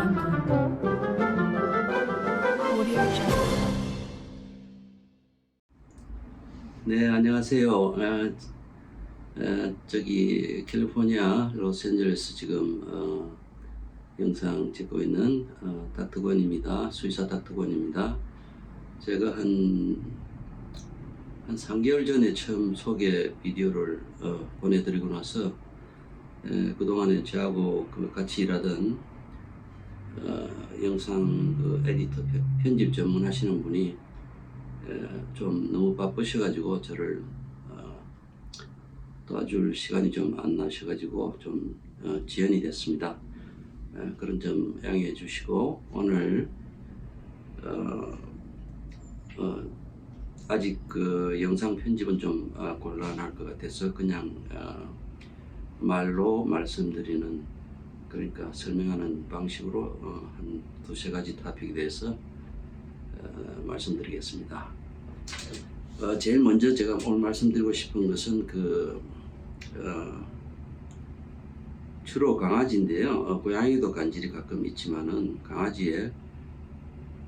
Jungle. Audio Jungle. 네, 안녕하세요. 저기 캘리포니아 로스앤젤레스 지금 영상 찍고 있는 닥터건입니다. 수의사 닥터건입니다. 제가 한 3개월 전에 처음 소개 비디오를 보내드리고 나서 그동안에 저하고 같이 일하던 영상 에디터 편집 전문하시는 분이 좀 너무 바쁘셔가지고 저를 도와줄 시간이 좀 안 나셔가지고 좀 지연이 됐습니다. 그런 점 양해해 주시고 오늘 아직 영상 편집은 좀 곤란할 것 같아서 그냥 말로 말씀드리는, 그러니까 설명하는 방식으로 한 두세 가지 토픽에 대해서 말씀드리겠습니다. 제일 먼저 제가 오늘 말씀드리고 싶은 것은 주로 강아지인데요. 고양이도 간질이 가끔 있지만은 강아지에,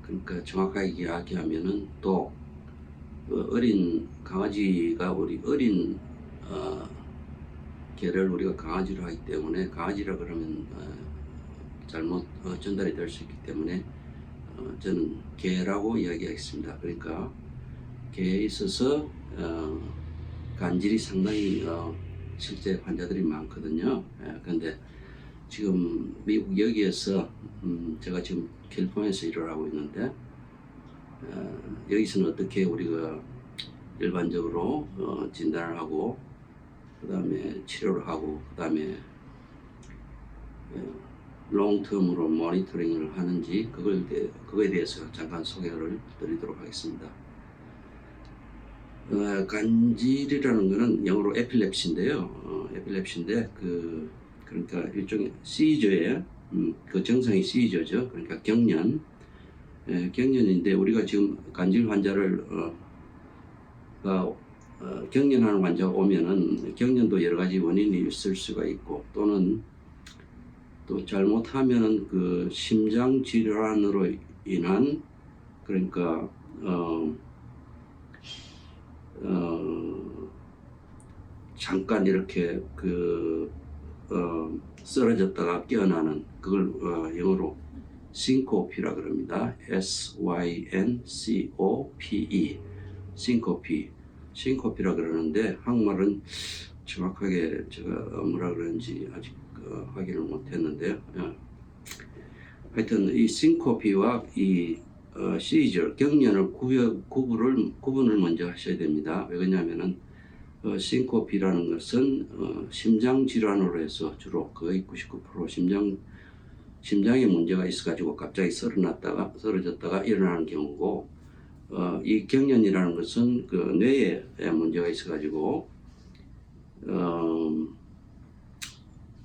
그러니까 정확하게 이야기하면은 또 어린 강아지가 우리 어린 개를 우리가 강아지로 하기 때문에, 강아지라 그러면 잘못 전달이 될 수 있기 때문에 저는 개라고 이야기하겠습니다. 그러니까 개에 있어서 간질이 상당히 실제 환자들이 많거든요. 그런데 지금 미국 여기에서 제가 지금 캘리포니아에서 일을 하고 있는데 여기서는 어떻게 우리가 일반적으로 진단을 하고 그 다음에 치료를 하고 그 다음에 롱텀으로 모니터링을 하는지 그거에 대해서 잠깐 소개를 드리도록 하겠습니다. 간질이라는 것은 영어로 에필랩시인데요. 에필랩시인데 그러니까 일종의 시저에 정상이 시저죠. 그러니까 경련인데 우리가 지금 간질 환자를 경련하는 환자가 오면은 경련도 여러 가지 원인이 있을 수가 있고 또는 또 잘못하면은 심장 질환으로 인한, 그러니까 잠깐 이렇게 쓰러졌다가 깨어나는 그걸 영어로 syncope라 그럽니다. syncope, syncope라 그러는데 한국말은 정확하게 제가 뭐라 그러는지 아직 확인을 못했는데요. 하여튼 이 syncope와 이 seizure, 경련을 구분을 먼저 하셔야 됩니다. 왜 그러냐면은 syncope라는 것은 심장 질환으로 해서 주로 거의 99% 심장에 문제가 있어가지고 갑자기 쓰러졌다가 일어나는 경우고, 이 경련이라는 것은 뇌에 문제가 있어가지고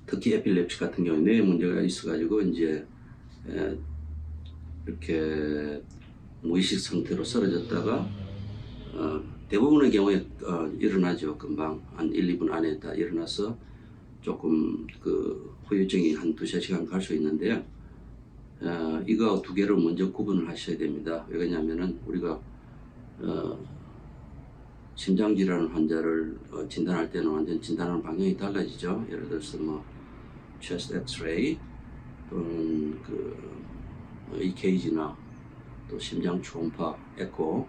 특히 에필랩시 같은 경우에 뇌에 문제가 있어가지고 이제 이렇게 무의식 상태로 쓰러졌다가 대부분의 경우에 일어나죠. 금방 한 1, 2분 안에 다 일어나서 조금 후유증이 한 2~3시간 갈 수 있는데요. 이거 두 개를 먼저 구분을 하셔야 됩니다. 왜 그러냐면은 우리가 심장질환 환자를 진단할 때는 완전 진단하는 방향이 달라지죠. 예를 들어서 chest X-ray 또는 EKG나 또 심장 초음파, 에코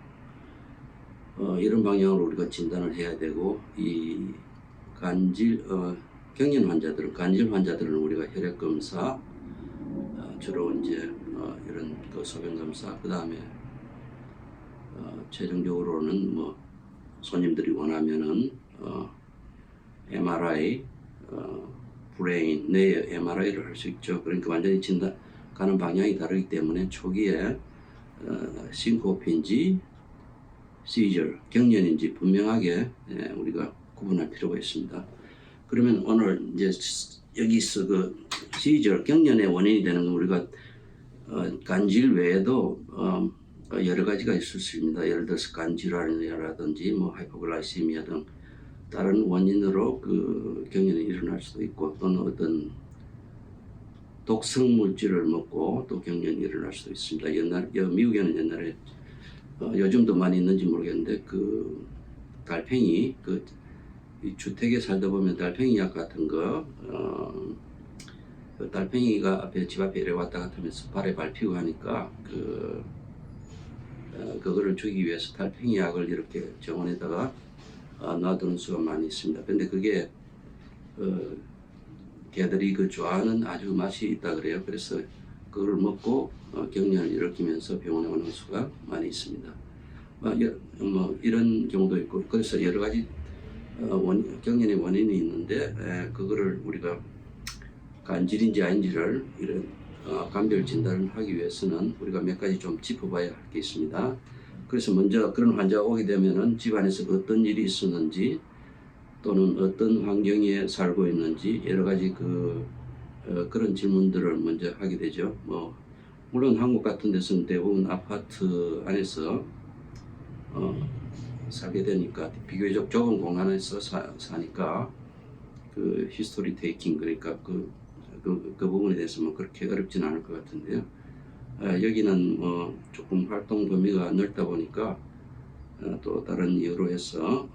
이런 방향으로 우리가 진단을 해야 되고, 이 경련 환자들은, 간질 환자들은 우리가 혈액 검사, 주로 이제 이런 소변 검사, 그 다음에 최종적으로는 손님들이 원하면은 MRI, 브레인, 뇌의 MRI를 할 수 있죠. 그러니까 완전히 가는 방향이 다르기 때문에 초기에 syncope인지 seizure, 경련인지 분명하게 우리가 구분할 필요가 있습니다. 그러면 오늘 이제 여기서 seizure, 경련의 원인이 되는 건 우리가 간질 외에도 여러 가지가 있을 수 있습니다. 예를 들어서 간질환이라든지 하이포글라이시미아 등 다른 원인으로 경련이 일어날 수도 있고, 또는 독성 물질을 먹고 또 경련이 일어날 수도 있습니다. 미국에는 옛날에 요즘도 많이 있는지 모르겠는데 그 달팽이 이 주택에 살다 보면 달팽이 약 같은 거 그 달팽이가 집 앞에 이래 왔다 갔다 하면서 발에 밟히고 하니까 그거를 주기 위해서 달팽이 약을 이렇게 정원에다가 놔두는 수가 많이 있습니다. 근데 그게 개들이 좋아하는 아주 맛이 있다 그래요. 그래서 그걸 먹고 경련을 일으키면서 병원에 오는 수가 많이 있습니다. 이런 경우도 있고, 그래서 여러 가지 경련의 원인이 있는데 그거를 우리가 간질인지 아닌지를 이런 감별 진단을 하기 위해서는 우리가 몇 가지 좀 짚어봐야 할 게 있습니다. 그래서 먼저 그런 환자가 오게 되면은 집안에서 어떤 일이 있었는지 또는 어떤 환경에 살고 있는지 여러 가지 그런 질문들을 먼저 하게 되죠. 물론 한국 같은 데서는 대부분 아파트 안에서 살게 되니까 비교적 좁은 공간에서 사니까 그 히스토리 테이킹, 그러니까 그 부분에 대해서 그렇게 어렵진 않을 것 같은데요. 여기는 조금 활동 범위가 넓다 보니까 또 다른 이유로 해서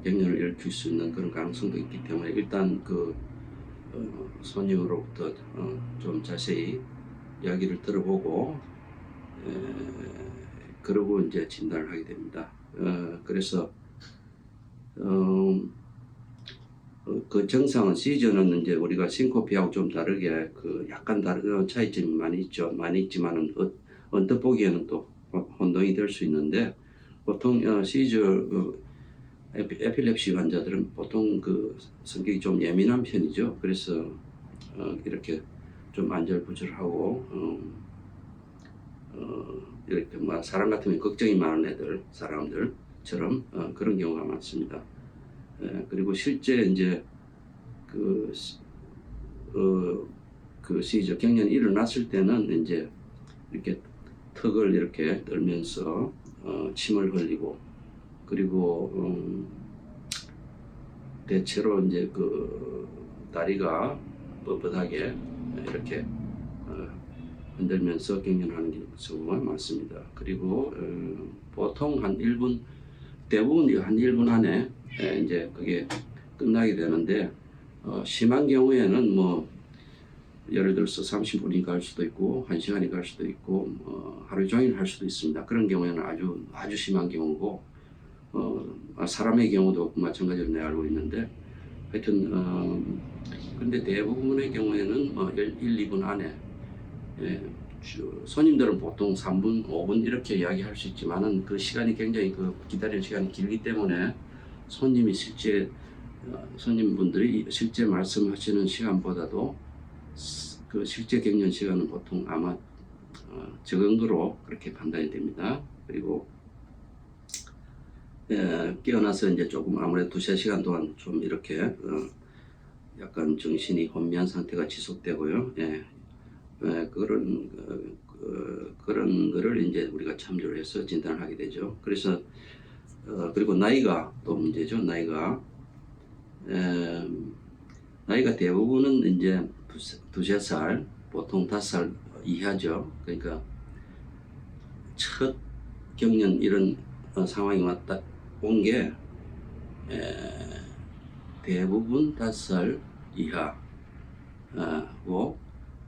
경련을 일으킬 수 있는 그런 가능성도 있기 때문에 일단 손님으로부터 좀 자세히 이야기를 들어보고 그러고 이제 진단을 하게 됩니다. 그래서 그 정상은 시저는 이제 우리가 싱코피하고 좀 다르게 약간 다른 차이점이 많이 있지만은 언뜻 보기에는 또 혼동이 될 수 있는데 보통 시저 에필lep시 환자들은 보통 성격이 좀 예민한 편이죠. 그래서 이렇게 좀 안절부절하고 이렇게 사람 같으면 걱정이 많은 사람들처럼 그런 경우가 많습니다. 그리고 실제 이제 시저 경련이 일어났을 때는 이제 이렇게 턱을 이렇게 떨면서 침을 흘리고, 그리고 대체로 이제 다리가 뻣뻣하게 이렇게 흔들면서 경련하는 경우가 많습니다. 그리고 보통 한 1분, 대부분 한 1분 안에 이제 그게 끝나게 되는데 심한 경우에는 예를 들어서 30분이 갈 수도 있고 1시간이 갈 수도 있고 하루 종일 할 수도 있습니다. 그런 경우에는 아주 심한 경우고 사람의 경우도 마찬가지로 내가 알고 있는데, 하여튼 근데 대부분의 경우에는 1, 2분 안에 손님들은 보통 3분, 5분 이렇게 이야기할 수 있지만은 그 시간이 굉장히 기다리는 시간이 길기 때문에 손님분들이 실제 말씀하시는 시간보다도 그 실제 경련 시간은 보통 아마 적은 거로 그렇게 판단이 됩니다. 그리고 깨어나서 이제 조금 아무래도 2-3시간 동안 좀 이렇게 약간 정신이 혼미한 상태가 지속되고요. 그런 거를 이제 우리가 참조를 해서 진단을 하게 되죠. 그래서 그리고 나이가 또 문제죠. 나이가 대부분은 이제 2-3살, 보통 5살 이하죠. 그러니까 첫 경련 이런 상황이 온 게 대부분 5살 이하고,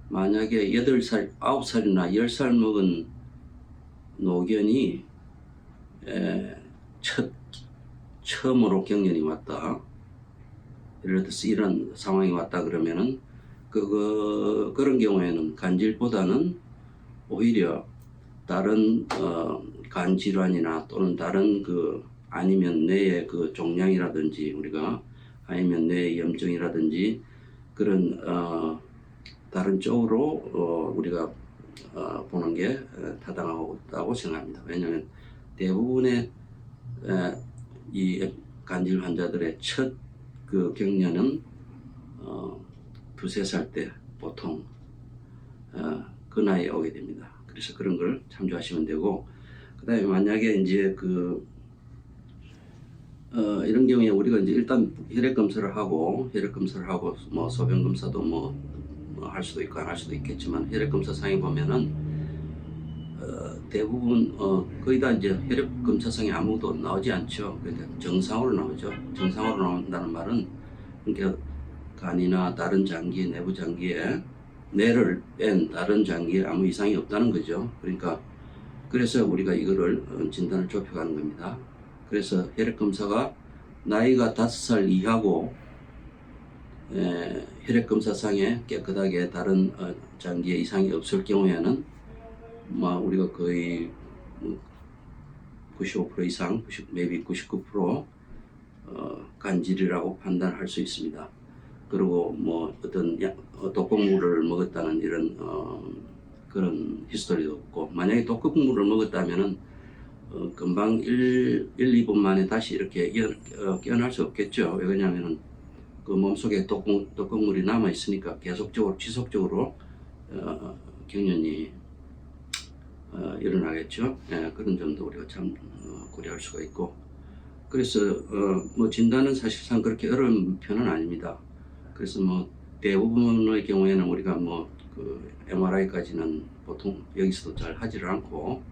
만약에 8살, 9살이나 10살 먹은 노견이 처음으로 경련이 왔다, 예를 들어서 이런 상황이 왔다 그러면은 그런 경우에는 간질보다는 오히려 다른 간 질환이나 또는 다른 아니면 뇌의 종양이라든지 아니면 뇌의 염증이라든지 그런 다른 쪽으로 우리가 보는 게 타당하다고 생각합니다. 왜냐하면 대부분의 이 간질 환자들의 첫 경련은 2-3살 때 보통 그 나이에 오게 됩니다. 그래서 그런 걸 참조하시면 되고, 그 다음에 만약에 이제 이런 경우에 우리가 이제 일단 혈액 검사를 하고 소변 검사도 할 수도 있고 안 할 수도 있겠지만 혈액 검사상에 보면은 대부분 거의 다 이제 혈액 검사상에 아무도 나오지 않죠. 그러니까 정상으로 나오죠. 정상으로 나온다는 말은 그러니까 간이나 다른 장기, 내부 장기에 뇌를 뺀 다른 장기에 아무 이상이 없다는 거죠. 그러니까 그래서 우리가 이거를 진단을 좁혀가는 겁니다. 그래서 혈액 검사가 나이가 5살 이하고 혈액 검사상에 깨끗하게 다른 장기에 이상이 없을 경우에는 우리가 거의 95% 이상, maybe 99% 간질이라고 판단할 수 있습니다. 그리고 어떤 독극물을 먹었다는 이런 그런 히스토리도 없고, 만약에 독극물을 먹었다면은 금방 2분 만에 다시 이렇게 깨어날 수 없겠죠. 왜 그러냐면은 그 몸속에 독극물이 남아 있으니까 계속적으로 지속적으로 경련이 일어나겠죠. 그런 점도 우리가 참 고려할 수가 있고, 그래서 진단은 사실상 그렇게 어려운 편은 아닙니다. 그래서 대부분의 경우에는 우리가 그 MRI까지는 보통 여기서도 잘 하지를 않고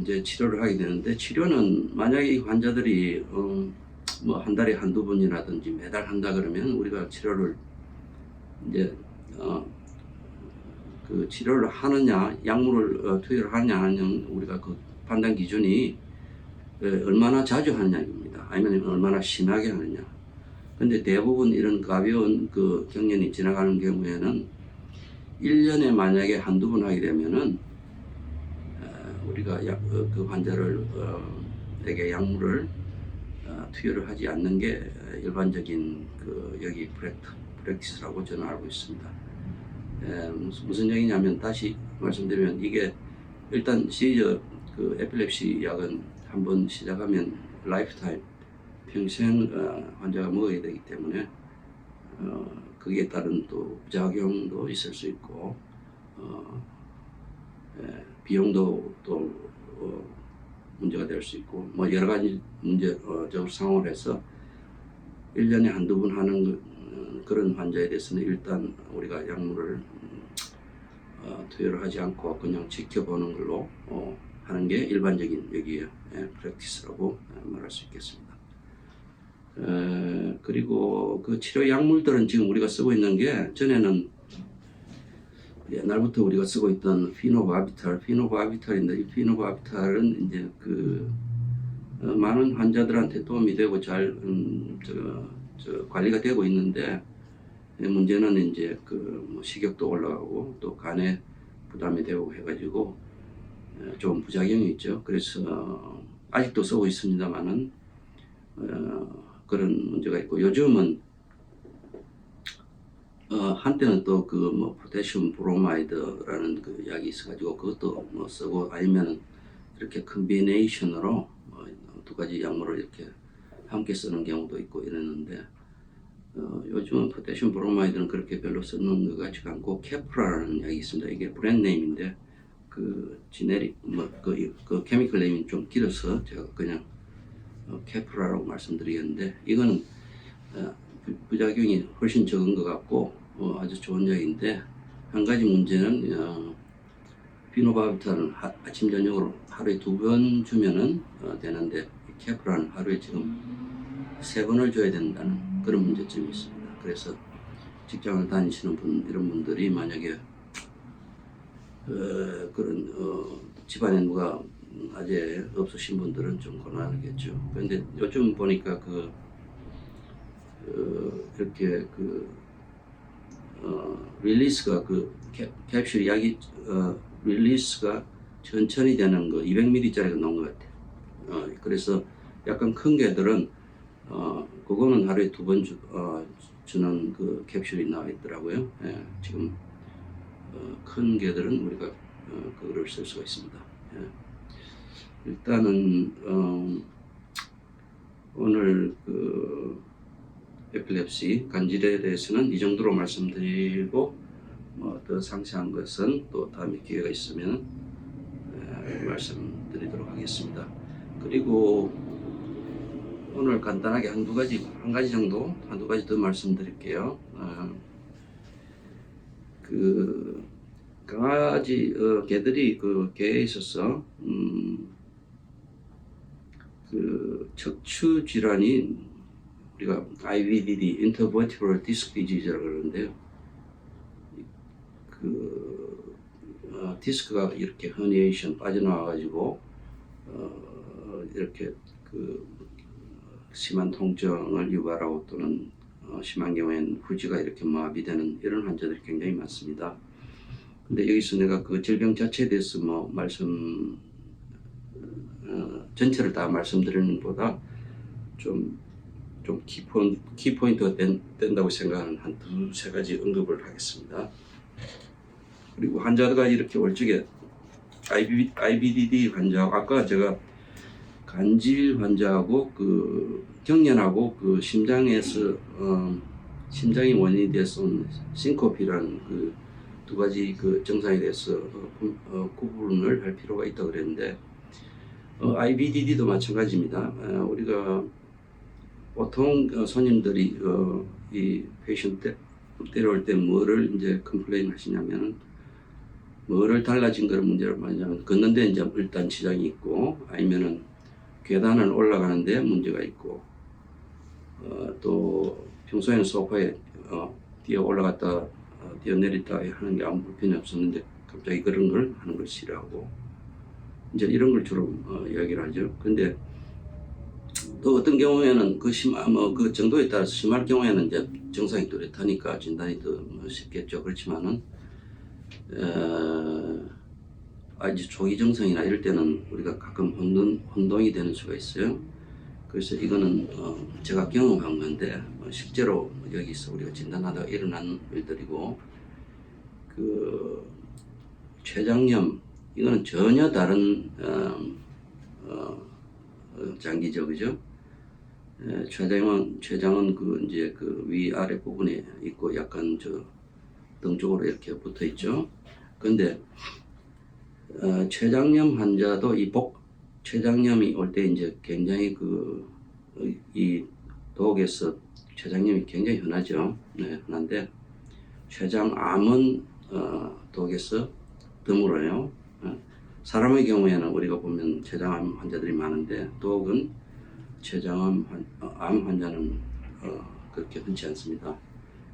이제 치료를 하게 되는데, 치료는 만약에 이 환자들이 한 달에 한두 번이라든지 매달 한다 그러면 우리가 치료를 이제 그 치료를 하느냐, 약물을 투여를 하느냐 하는 우리가 그 판단 기준이 얼마나 자주 하느냐입니다. 아니면 얼마나 심하게 하느냐. 근데 대부분 이런 가벼운 그 경련이 지나가는 경우에는 1년에 만약에 한두 번 하게 되면은 우리가 그 환자를 에게 약물을 투여를 하지 않는 게 일반적인 그 여기 프랙티스라고 저는 알고 있습니다. 무슨 얘기냐면, 다시 말씀드리면, 이게 일단 시저 그 에필lep시 약은 한번 시작하면 라이프타임, 평생 환자가 먹어야 되기 때문에 거기에 따른 또 부작용도 있을 수 있고 비용도 또 문제가 될 수 있고 여러 가지 문제적 상황을 해서 1년에 한두 번 하는 그런 환자에 대해서는 일단 우리가 약물을 투여를 하지 않고 그냥 지켜보는 걸로 하는 게 일반적인 여기에 프랙티스라고 말할 수 있겠습니다. 그리고 그 치료 약물들은 지금 우리가 쓰고 있는 게, 전에는 옛날부터 우리가 쓰고 있던 피노바비탈인데, 이 피노바비탈은 이제 그 많은 환자들한테 도움이 되고 잘 관리가 되고 있는데, 문제는 이제 그 식욕도 올라가고 또 간에 부담이 되고 해가지고 좀 부작용이 있죠. 그래서 아직도 쓰고 있습니다만은 그런 문제가 있고, 요즘은 한때는 또 그 포타슘 브로마이드라는 그 약이 있어가지고 그것도 쓰고, 아니면은 이렇게 컨비네이션으로 두 가지 약물을 이렇게 함께 쓰는 경우도 있고 이랬는데, 요즘은 포타슘 브로마이드는 그렇게 별로 쓰는 것 같지가 않고, 케프라라는 약이 있습니다. 이게 브랜드 네임인데 그 지네릭 그 케미컬 네임이 좀 길어서 제가 그냥 케프라라고 말씀드리겠는데, 이거는 부작용이 훨씬 적은 것 같고 아주 좋은 약인데, 한 가지 문제는 피노바비탈은 아침 저녁으로 하루에 2번 주면은 되는데, 케프라는 하루에 지금 3번을 줘야 된다는 그런 문제점이 있습니다. 그래서 직장을 다니시는 이런 분들이 만약에 그런 집안에 누가 아재 없으신 분들은 좀 곤란하겠죠. 그런데 요즘 보니까 이렇게 릴리스가 캡슐 약이 릴리스가 천천히 되는 거 200ml짜리가 나온 것 같아요. 그래서 약간 큰 개들은 그거는 하루에 2번 주는 그 캡슐이 나와 있더라고요. 지금 큰 개들은 우리가 그거를 쓸 수가 있습니다. 일단은 오늘 그 에필lep시 간질에 대해서는 이 정도로 말씀드리고, 더 상세한 것은 또 다음에 기회가 있으면 말씀드리도록 하겠습니다. 그리고 오늘 간단하게 한 두 가지 더 말씀드릴게요. 그 강아지 개들이 그 개에 있어서 그 척추 질환이 우리가 IVDD, Intervertebral Disc Disease라고 그러는데요. 그 디스크가 이렇게 허니에이션 빠져나와가지고 이렇게 그 심한 통증을 유발하고 또는 심한 경우에는 후지가 이렇게 마비되는 이런 환자들이 굉장히 많습니다. 근데 여기서 내가 그 질병 자체에 대해서 뭐 말씀 전체를 다 말씀드리는 것보다 좀 키포인트가 된다고 생각하는 한 두세 가지 언급을 하겠습니다. 그리고 환자가 이렇게 올 적에 IBDD 환자하고 아까 제가 간질 환자하고 그 경련하고 그 심장에서 심장이 원인이 돼서 온 싱코피라는 그 두 가지 그 증상에 대해서 구분을 할 필요가 있다고 그랬는데 IBDD도 마찬가지입니다. 우리가 보통 손님들이 이 페이션트 데려올 때 뭐를 이제 컴플레인 하시냐면은 뭐를 달라진 거를 문제로 말하자면 걷는데 이제 일단 지장이 있고 아니면은 계단을 올라가는데 문제가 있고 또 평소에는 소파에 뛰어 올라갔다 뛰어 내렸다 하는 게 아무 불편이 없었는데 갑자기 그런 걸 하는 걸 싫어하고 이제 이런 걸 주로 이야기를 하죠. 근데 또 어떤 경우에는 그 정도에 따라서 심할 경우에는 이제 증상이 뚜렷하니까 진단이 더 쉽겠죠. 그렇지만은 아주 초기 증상이나 이럴 때는 우리가 가끔 혼동이 되는 수가 있어요. 그래서 이거는 제가 경험한 건데 실제로 여기서 우리가 진단하다가 일어난 일들이고 그 췌장염 이거는 전혀 다른 장기죠, 그죠? 췌장은 그 이제 그 위아래 부분에 있고 약간 등 쪽으로 이렇게 붙어 있죠. 근데 췌장염 환자도 췌장염이 올 때 이제 굉장히 이 독에서 췌장염이 굉장히 흔하죠. 네, 흔한데 췌장암은 독에서 드물어요. 사람의 경우에는 우리가 보면 췌장암 환자들이 많은데 독은 췌장암 환자는 그렇게 흔치 않습니다.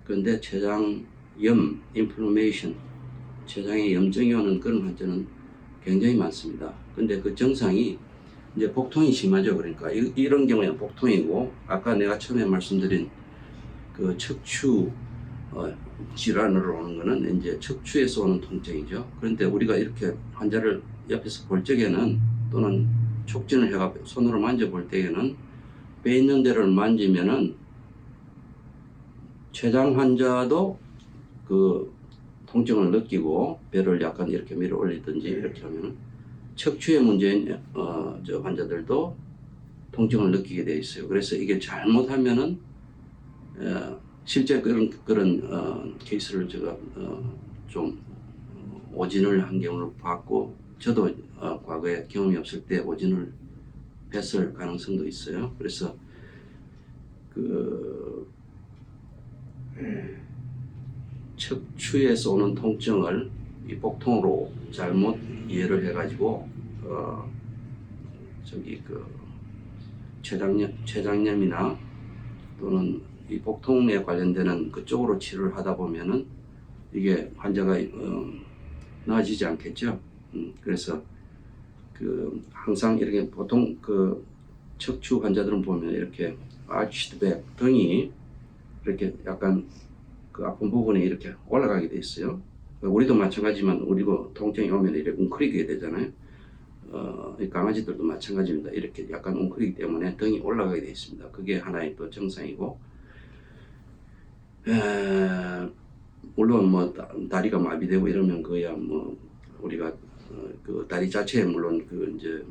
그런데 췌장염, 인플로메이션, 췌장에 염증이 오는 그런 환자는 굉장히 많습니다. 근데 그 증상이 이제 복통이 심하죠. 그러니까 이런 경우에는 복통이고 아까 내가 처음에 말씀드린 그 척추 질환으로 오는 거는 이제 척추에서 오는 통증이죠. 그런데 우리가 이렇게 환자를 옆에서 볼 적에는 또는 촉진을 해가 손으로 만져볼 때에는 배 있는 데를 만지면은 췌장 환자도 그 통증을 느끼고 배를 약간 이렇게 밀어 올리든지 이렇게 하면은 척추에 문제인 환자들도 통증을 느끼게 돼 있어요. 그래서 이게 잘못하면은 실제 그런 케이스를 제가 좀 오진을 한 경우를 봤고 저도 과거에 경험이 없을 때 오진을 뵀을 가능성도 있어요. 그래서 그 척추에서 오는 통증을 이 복통으로 잘못 이해를 해가지고 췌장염이나 또는 이 복통에 관련되는 그쪽으로 치료를 하다 보면은 이게 환자가 나아지지 않겠죠. 그래서 항상 이렇게 보통 그 척추 환자들은 보면 이렇게 arched back 등이 이렇게 약간 그 아픈 부분에 이렇게 올라가게 돼 있어요. 우리도 마찬가지지만 우리도 통증이 오면 이렇게 웅크리게 되잖아요. 강아지들도 마찬가지입니다. 이렇게 약간 웅크리기 때문에 등이 올라가게 돼 있습니다. 그게 하나의 또 증상이고 물론 뭐 다리가 마비되고 이러면 그야 뭐 우리가 그 다리 자체에 물론 그 이제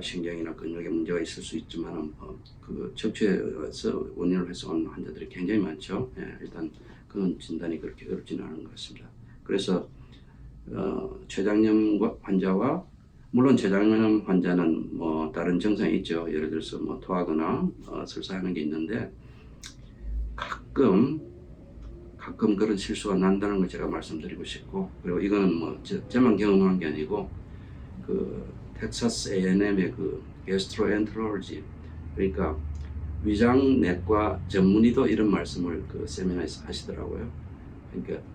신경이나 근육에 문제가 있을 수 있지만 그 척추에서 원인을 해서 오는 환자들이 굉장히 많죠. 일단 그건 진단이 그렇게 어렵지는 않은 것 같습니다. 그래서 췌장염 환자와 물론 췌장염 환자는 뭐 다른 증상이 있죠. 예를 들어서 뭐 토하거나 설사하는 게 있는데 가끔 그런 실수가 난다는 걸 제가 말씀드리고 싶고, 그리고 이거는 뭐 저만 경험한 게 아니고 그 텍사스 A&M의 그 게스트로엔테롤로지, 그러니까 위장내과 전문의도 이런 말씀을 그 세미나에서 하시더라고요. 그러니까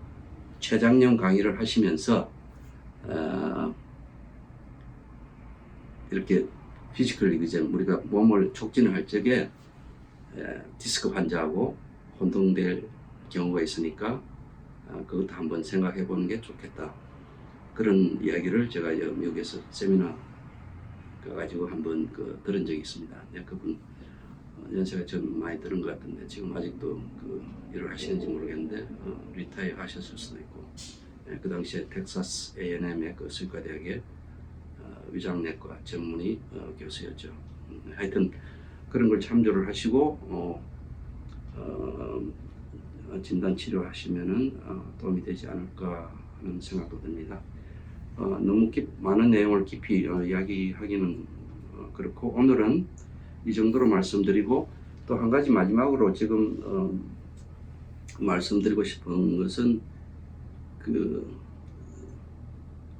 췌장염 강의를 하시면서 이렇게 피지컬 리그전, 우리가 몸을 촉진을 할 적에 디스크 환자하고 혼동될 경우가 있으니까 그것도 한번 생각해 보는 게 좋겠다. 그런 이야기를 제가 여기에서 세미나 가가지고 한번 들은 적이 있습니다. 그분 연세가 좀 많이 들은 것 같은데 지금 아직도 그 일을 하시는지 모르겠는데 리타이어 하셨을 수도 있고, 그 당시에 텍사스 A&M의 그 수의과대학의 위장내과 전문의 교수였죠. 하여튼 그런 걸 참조를 하시고 진단 치료하시면은 도움이 되지 않을까 하는 생각도 듭니다. 너무 많은 내용을 깊이 이야기하기는 그렇고, 오늘은 이 정도로 말씀드리고, 또 한 가지 마지막으로 지금 말씀드리고 싶은 것은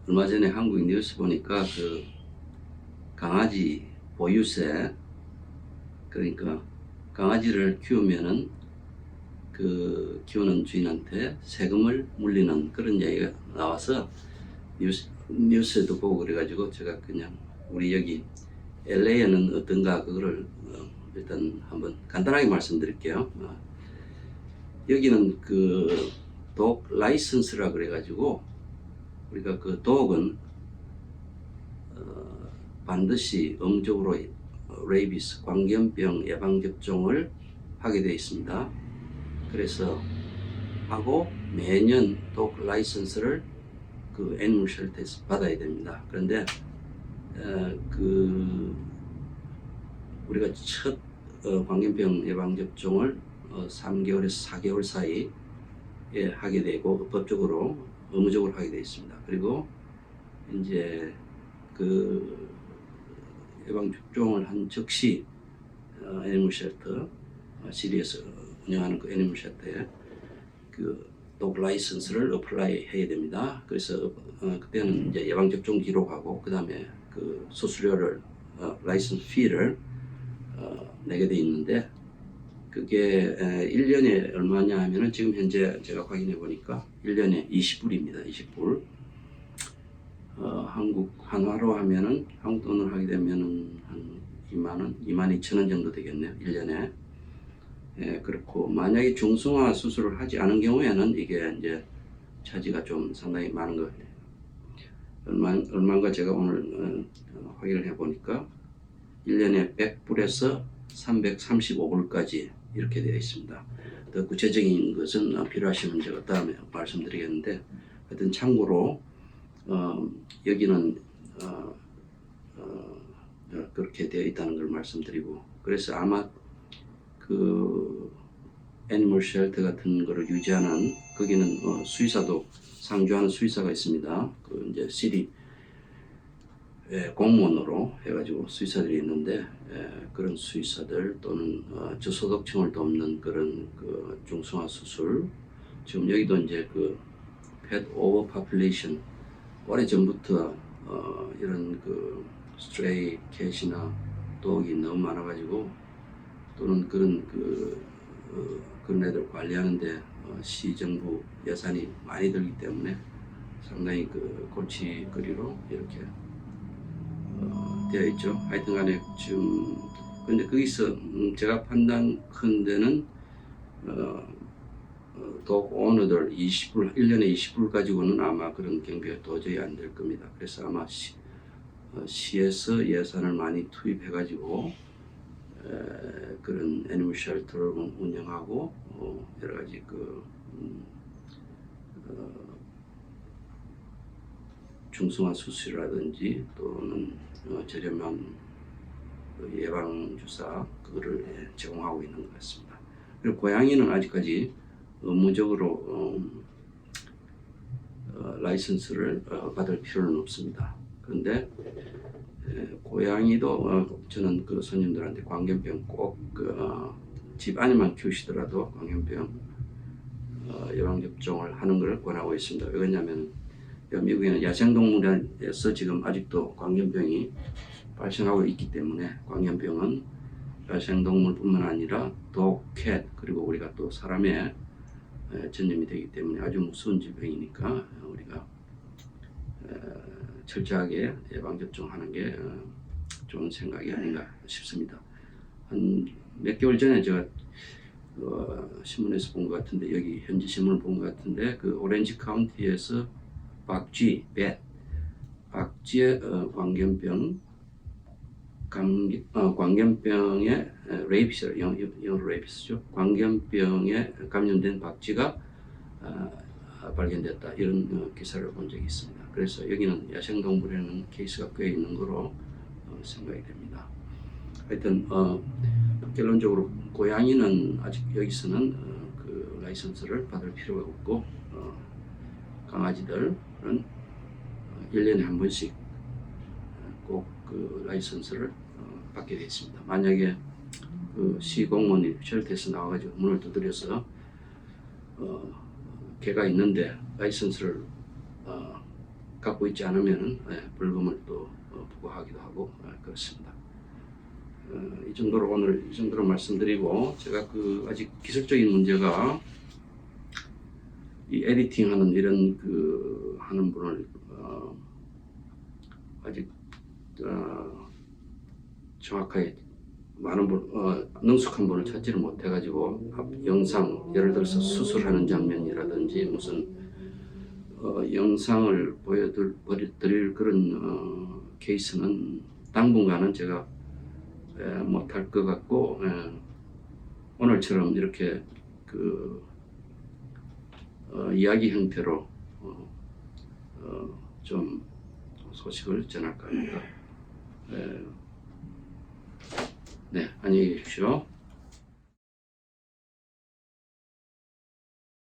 얼마 전에 한국 뉴스 보니까 그 강아지 보유세, 그러니까 강아지를 키우면은 그 키우는 주인한테 세금을 물리는 그런 얘기가 나와서 뉴스에도 보고 그래가지고 제가 그냥 우리 여기 LA에는 어떤가 그거를 일단 한번 간단하게 말씀드릴게요. 여기는 그 독 라이선스라 그래가지고 우리가 그 독은 반드시 의무적으로 레이비스 광견병 예방 접종을 하게 되어 있습니다. 그래서 하고 매년 독 라이선스를 그 애니멀 쉘터에서 받아야 됩니다. 그런데 우리가 첫 광견병 예방 접종을 3개월에서 4개월 사이에 하게 되고 법적으로 의무적으로 하게 되어 있습니다. 그리고 이제 그 예방 접종을 한 즉시 애니멀 쉘터 시리에서 운영하는 그 애니멀 쉘터에 그 독 라이선스를 어플라이 해야 됩니다. 그래서 그때는 이제 예방 접종 기록하고 그 다음에 그 수수료를 라이선스 피를 내게 돼 있는데, 그게 1년에 얼마냐 하면은 지금 현재 제가 확인해 보니까 1년에 20불입니다. 20불. 한국 환화로 하면은 한국 돈으로 하게 되면은 한 2만원, 22,000원 정도 되겠네요. 1년에. 그렇고 만약에 중성화 수술을 하지 않은 경우에는 이게 이제 차지가 좀 상당히 많은 것 같아요. 얼마인가 제가 오늘 확인을 해 보니까 1년에 100불에서 335불까지 이렇게 되어 있습니다. 더 구체적인 것은 필요하시면 제가 다음에 말씀드리겠는데, 하여튼 참고로 여기는 그렇게 되어 있다는 걸 말씀드리고, 그래서 아마 그 애니멀 쉘터 같은 거를 유지하는 거기는 수의사도 상주하는 수의사가 있습니다. 그 이제 시리 공무원으로 해가지고 수의사들이 있는데 그런 수의사들 또는 저소득층을 돕는 그런 그 중성화 수술, 지금 여기도 이제 그 펫 오버 파퓰레이션, 오래 전부터 이런 그 스트레이 캣이나 독이 너무 많아가지고 또는 그런 그런 애들 관리하는데 시정부 예산이 많이 들기 때문에 상당히 그 골칫거리로 이렇게 되어 있죠. 하여튼간에 지금 근데 거기서 제가 판단한 데는 독 오너들 20불 1년에 20불 가지고는 아마 그런 경비가 도저히 안 될 겁니다. 그래서 아마 시에서 예산을 많이 투입해 가지고 그런 애니멀 쉘터를 운영하고 여러 가지 중성화 수술이라든지 또는 저렴한 예방 주사 그거를 제공하고 있는 것 같습니다. 그리고 고양이는 아직까지 의무적으로 라이선스를 받을 필요는 없습니다. 그런데 고양이도 저는 그 손님들한테 광견병 꼭 집 안에만 키우시더라도 광견병 예방접종을 하는 것을 권하고 있습니다. 왜냐하면 미국에는 야생동물에서 지금 아직도 광견병이 발생하고 있기 때문에 광견병은 야생동물뿐만 아니라 독, 캣 그리고 우리가 또 사람에 전염이 되기 때문에 아주 무서운 질병이니까 우리가 철저하게 예방접종하는 게 좋은 생각이 아닌가 싶습니다. 한 몇 개월 전에 제가 신문에서 본 것 같은데 여기 현지 신문을 본 것 같은데 그 오렌지 카운티에서 박쥐, 박쥐의 광견병의 레이피스, 영어로 레이피스죠. 광견병에 감염된 박쥐가 발견됐다 이런 기사를 본 적이 있습니다. 그래서 여기는 야생동물에는 케이스가 꽤 있는 거로 생각이 됩니다. 하여튼 결론적으로 고양이는 아직 여기서는 그 라이선스를 받을 필요가 없고 강아지들은 1년에 한 번씩 꼭 그 라이선스를 받게 되어 있습니다. 만약에 그 시공무원이 쉘터에서 나와가지고 문을 두드려서 개가 있는데 라이선스를 갖고 있지 않으면 벌금을 또 부과하기도 하고 그렇습니다. 이 정도로 오늘 이 정도로 말씀드리고 제가 그 아직 기술적인 문제가 이 에디팅하는 이런 그 하는 분을 아직 정확하게 많은 분 능숙한 분을 찾지를 못해가지고 영상 예를 들어서 수술하는 장면이라든지 무슨 영상을 보여드릴 그런 케이스는 당분간은 제가 못할 것 같고 오늘처럼 이렇게 그 이야기 형태로 좀 소식을 전할까 합니다. 네, 안녕히 계십시오.